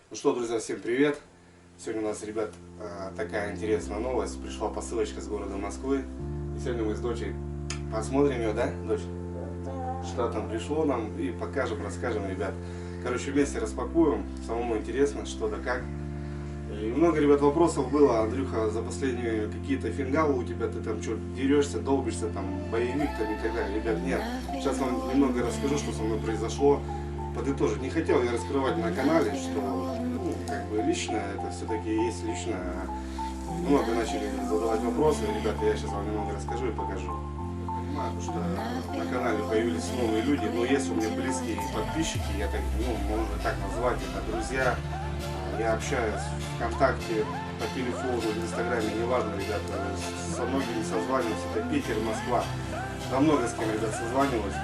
Ну что, друзья, всем привет! Сегодня у нас, ребят, такая интересная новость. Пришла посылочка с города Москвы. И сегодня мы с дочей посмотрим ее, да, дочь? Да. Что там пришло нам и покажем, расскажем, ребят. Короче, вместе распакуем. Самому интересно, что да как. И много, ребят, вопросов было. Андрюха, за последние какие-то фингалы у тебя, ты там что, дерешься, долбишься, там, боевик там и так далее. Ребят, нет. Сейчас вам немного расскажу, что со мной произошло. Подытожить. Не хотел я раскрывать на канале, что, ну, как бы личное, это все-таки есть личное. Много начали задавать вопросы. Ребята, я сейчас вам немного расскажу и покажу. Я понимаю, что на канале появились новые люди, но есть у меня близкие подписчики, я так, ну, можно так назвать, это друзья. Я общаюсь ВКонтакте, по телефону, в Инстаграме, неважно, ребята, со многими созваниваюсь, это Питер, Москва. Да много с кем, ребят, созваниваюсь.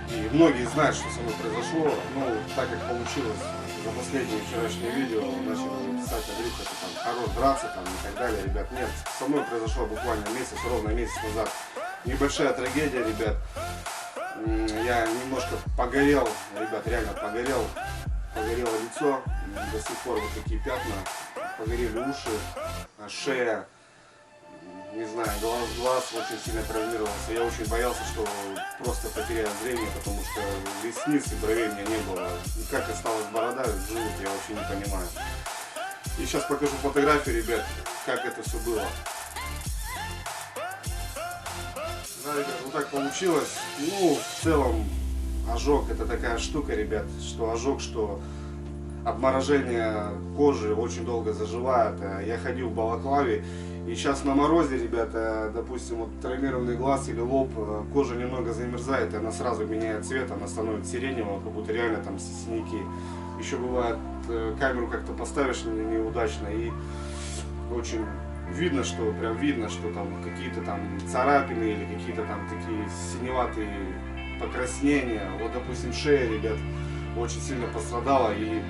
И многие знают, что со мной произошло, но так как получилось за последнее вчерашнее видео, начали писать, Андрюха, ты там хорош драться там и так далее, ребят. Нет, со мной произошло буквально месяц, ровно месяц назад. Небольшая трагедия, ребят. Я немножко погорел, ребят, реально погорел. Погорело лицо, до сих пор вот такие пятна, погорели уши, шея. Не знаю, глаз очень сильно травмировался. Я очень боялся, что просто потеряю зрение, потому что ресниц и бровей у меня не было. И как осталась борода, живут, я вообще не понимаю. И сейчас покажу фотографии, ребят, как это все было. Да, ребят, вот так получилось. Ну, в целом, ожог это такая штука, ребят, что ожог, что обморожение кожи очень долго заживает. Я ходил в балаклаве. И сейчас на морозе, ребята, допустим, вот травмированный глаз или лоб, кожа немного замерзает, и она сразу меняет цвет, она становится сиреневой, как будто реально там синяки. Еще бывает, камеру как-то поставишь неудачно, и очень видно, что прям видно, что там какие-то там царапины или какие-то там такие синеватые покраснения. Вот, допустим, шея, ребят, очень сильно пострадала, и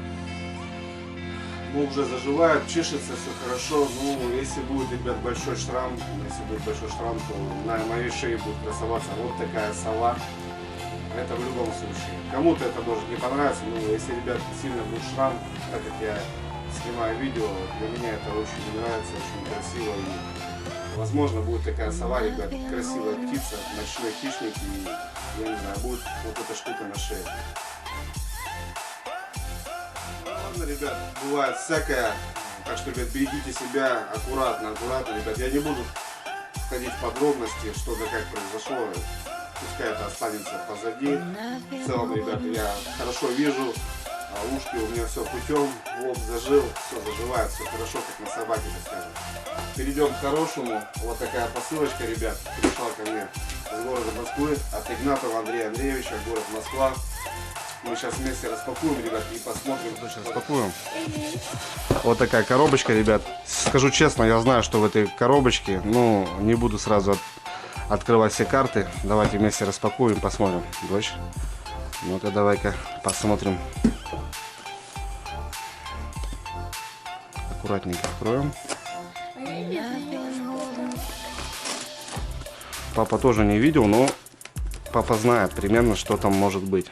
ну, уже заживает, чешется, все хорошо. Ну, если будет, ребят, большой шрам, то на моей шее будет красоваться вот такая сова. Это в любом случае. Кому-то это может не понравиться, но если, ребят, сильно будет шрам, так как я снимаю видео, для меня это очень нравится, очень красиво. И, возможно, будет такая сова, ребят, красивая птица, ночной хищник, и, я не знаю, будет вот эта штука на шее. Ребят, бывает всякое, так что, ребят, берегите себя аккуратно, ребят. Я не буду входить в подробности, что да как произошло, пускай это останется позади. В целом, ребят, я хорошо вижу, ушки у меня все путем, лоб зажил, все заживает, все хорошо, как на собаке, так скажем. Перейдем к хорошему. Вот такая посылочка, ребят, пришла ко мне из города Москвы от Игнатова Андрея Андреевича, город Москва. Мы сейчас вместе распакуем, ребят, и посмотрим. Сейчас распакуем. Вот такая коробочка, ребят. Скажу честно, я знаю, что в этой коробочке, ну, не буду сразу открывать все карты. Давайте вместе распакуем, посмотрим. Дочь, ну-ка, давай-ка посмотрим. Аккуратненько откроем. Папа тоже не видел, но папа знает примерно, что там может быть.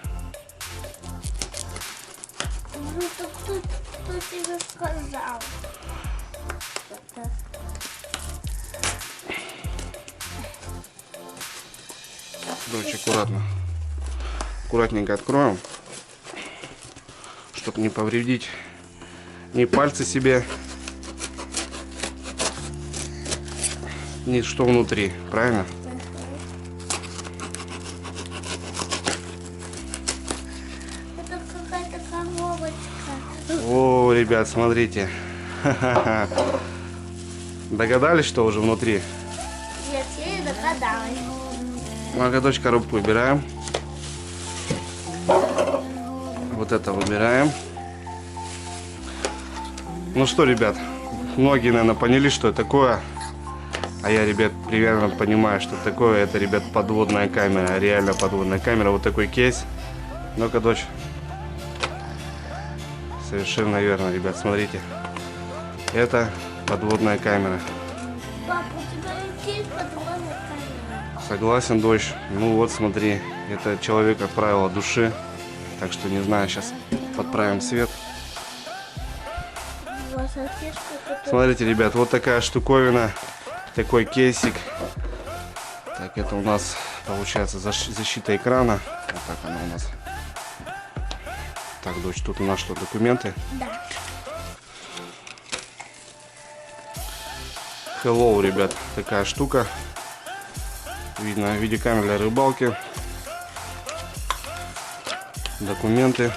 Кто тебе сказал? Дочь, аккуратно. Аккуратненько откроем, чтобы не повредить ни пальцы себе, ни что внутри, правильно? Это какая-то коробочка. О, ребят, смотрите. Догадались, что уже внутри? Нет, я не догадалась. Ну-ка, дочь, коробку выбираем. Вот это выбираем. Ну что, ребят, многие, наверное, поняли, что это такое. А я, ребят, примерно понимаю, что такое. Это, ребят, подводная камера. Реально подводная камера. Вот такой кейс. Ну-ка, дочь. Совершенно верно, ребят, смотрите. Это подводная камера. Папа, у тебя есть подводная камера? Согласен, дочь. Ну вот, смотри, это человек отправил от души. Так что, не знаю, сейчас подправим свет. была салфетка, которая... Смотрите, ребят, вот такая штуковина, такой кейсик. Так, это у нас получается защита экрана. Вот так она у нас. Так, дочь, тут у нас что, документы? Да. Hello, ребят, такая штука. Видно, видеокамера для рыбалки. Документы.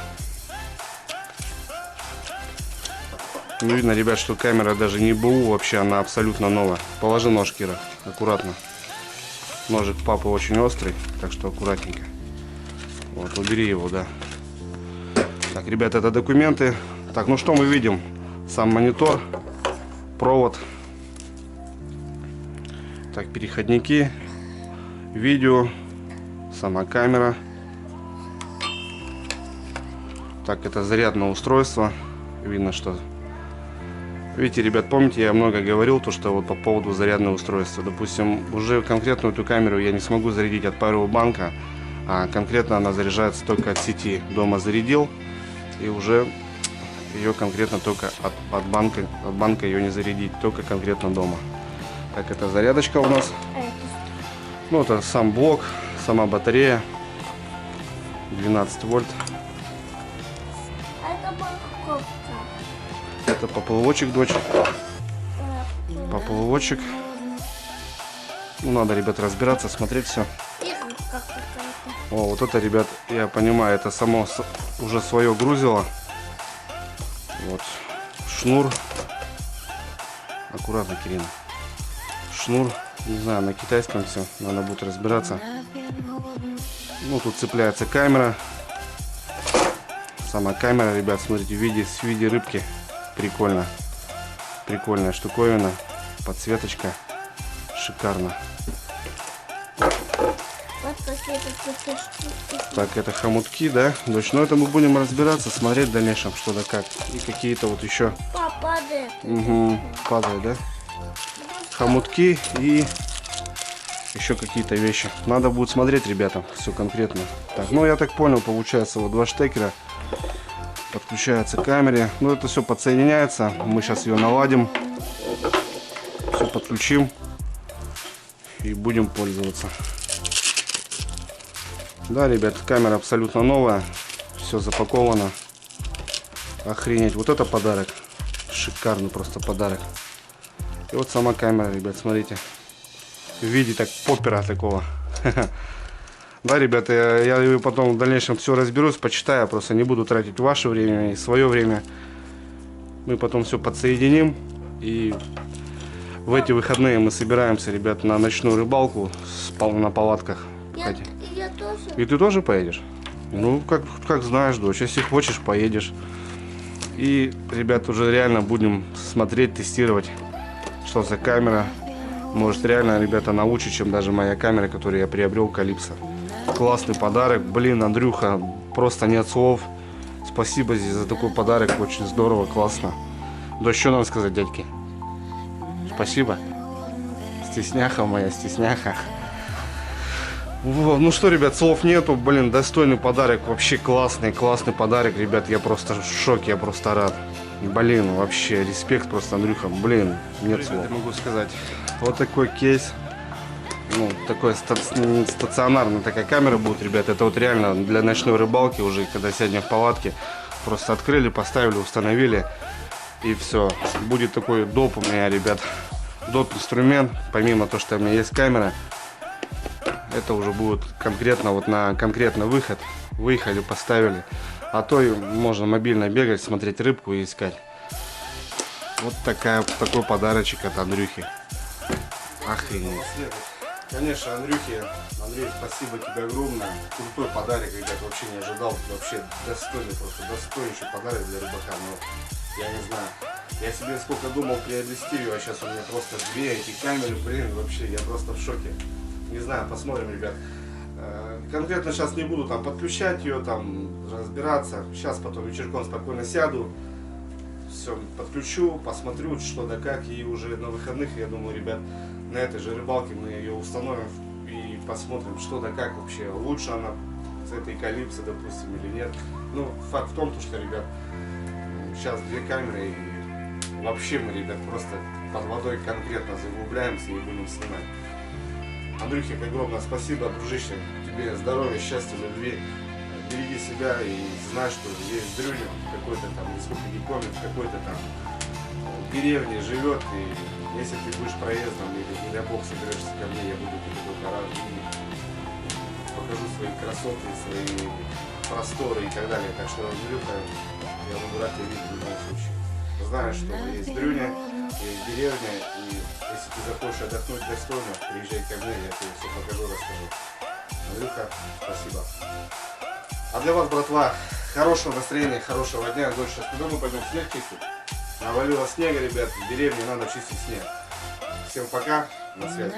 Ну, видно, ребят, что камера даже не БУ, вообще она абсолютно новая. Положи нож, Кира, аккуратно. Ножик папы очень острый, так что аккуратненько. Вот, убери его, да. Так, ребят, это документы. Так, ну что мы видим? Сам монитор, провод. Так, переходники, видео, сама камера. Так, это зарядное устройство. Видно, что... Видите, ребят, помните, я много говорил, то, что вот по поводу зарядного устройства. Допустим, уже конкретно эту камеру я не смогу зарядить от Powerbank, а конкретно она заряжается только от сети. Дома зарядил, и уже ее конкретно только от банка ее не зарядить, только конкретно дома. Так, это зарядочка у нас. Ну, это сам блок, сама батарея. 12 вольт. Это морковка. Это поплавочек, дочь. Поплавочек. Ну, надо, ребят, разбираться, смотреть все. О, вот это, ребят, я понимаю, это само уже свое грузило. Вот. Шнур. Аккуратно, Кирина. Шнур. Не знаю, на китайском все. Надо будет разбираться. Ну, тут цепляется камера. Сама камера, ребят, смотрите, в виде рыбки. Прикольно. Прикольная штуковина. Подсветочка. Шикарно. Так, это хомутки, да? Дочь, ну это мы будем разбираться, смотреть в дальнейшем, что да как. И какие-то вот еще... Падает. Угу, падает, да? Хомутки и еще какие-то вещи. Надо будет смотреть, ребята, все конкретно. Так, ну я так понял, получается, вот два штекера. Подключается к камере. Ну, это все подсоединяется. Мы сейчас ее наладим. Все подключим. И будем пользоваться. Да, ребят, камера абсолютно новая. Все запаковано. Охренеть. Вот это подарок. Шикарный просто подарок. И вот сама камера, ребят, смотрите. В виде так поппера такого. Да, ребята, я потом в дальнейшем все разберусь, почитаю, просто не буду тратить ваше время и свое время. Мы потом все подсоединим. И в эти выходные мы собираемся, ребят, на ночную рыбалку на палатках. Я тоже. И ты тоже поедешь? Ну, как знаешь, дочь, если хочешь, поедешь. И, ребят, уже реально будем смотреть, тестировать, что за камера. Может, реально, ребята, научит, чем даже моя камера, которую я приобрел, Calypso. Классный подарок. Блин, Андрюха, просто нет слов. Спасибо здесь за такой подарок. Очень здорово, классно. Да что нам сказать, дядьки? Спасибо. Стесняха моя, стесняха. Ну что, ребят, слов нету. Блин, достойный подарок. Вообще классный подарок, ребят. Я просто в шоке, я просто рад. Блин, вообще респект просто, Андрюха. Блин, нет слов. Я могу сказать. Вот такой кейс. Ну, такой стационарная такая камера будет, ребят. Это вот реально для ночной рыбалки уже, когда сядем в палатке. Просто открыли, поставили, установили. И все. Будет такой доп у меня, ребят. Доп инструмент. Помимо того, что у меня есть камера. Это уже будет конкретно вот на конкретный выход. Выехали, поставили. А то и можно мобильно бегать, смотреть рыбку и искать. Вот такой подарочек от Андрюхи. Охренеть. Конечно, Андрей, спасибо тебе огромное. Крутой подарок, ребят, вообще не ожидал. Вообще достойный, просто достойнейший подарок для рыбака. Но я не знаю. Я себе сколько думал приобрести ее, а сейчас у меня просто две эти камеры, блин, вообще я просто в шоке. Не знаю, посмотрим, ребят. Конкретно сейчас не буду там подключать ее, там разбираться. Сейчас потом вечерком спокойно сяду. Все, подключу, посмотрю, что да как. И уже на выходных, я думаю, ребят, на этой же рыбалке мы ее установим и посмотрим, что да как вообще. Лучше она с этой Calypso, допустим, или нет. Ну, факт в том, что, ребят, сейчас две камеры, и вообще мы, ребят, просто под водой конкретно заглубляемся и будем снимать. Андрюхе, огромное спасибо, дружище. Тебе здоровья, счастья, любви. Береги себя и знай, что есть Дрюня в какой-то там республике Коми, в какой-то там деревне живет. И если ты будешь проездом или, не дай бог, соберешься ко мне, я буду тебе только рад и покажу свои красоты, свои просторы и так далее. Так что, Андрюха, я буду рад тебя видеть в любом случае. Знаю, что есть Дрюня, есть деревня, и если ты захочешь отдохнуть достойно, приезжай ко мне, я тебе все покажу, расскажу. Андрюха, спасибо. А для вас, братва, хорошего настроения, хорошего дня. Сейчас куда мы пойдем снег чистить? Навалило снега, ребят, в деревне надо чистить снег. Всем пока, на связи.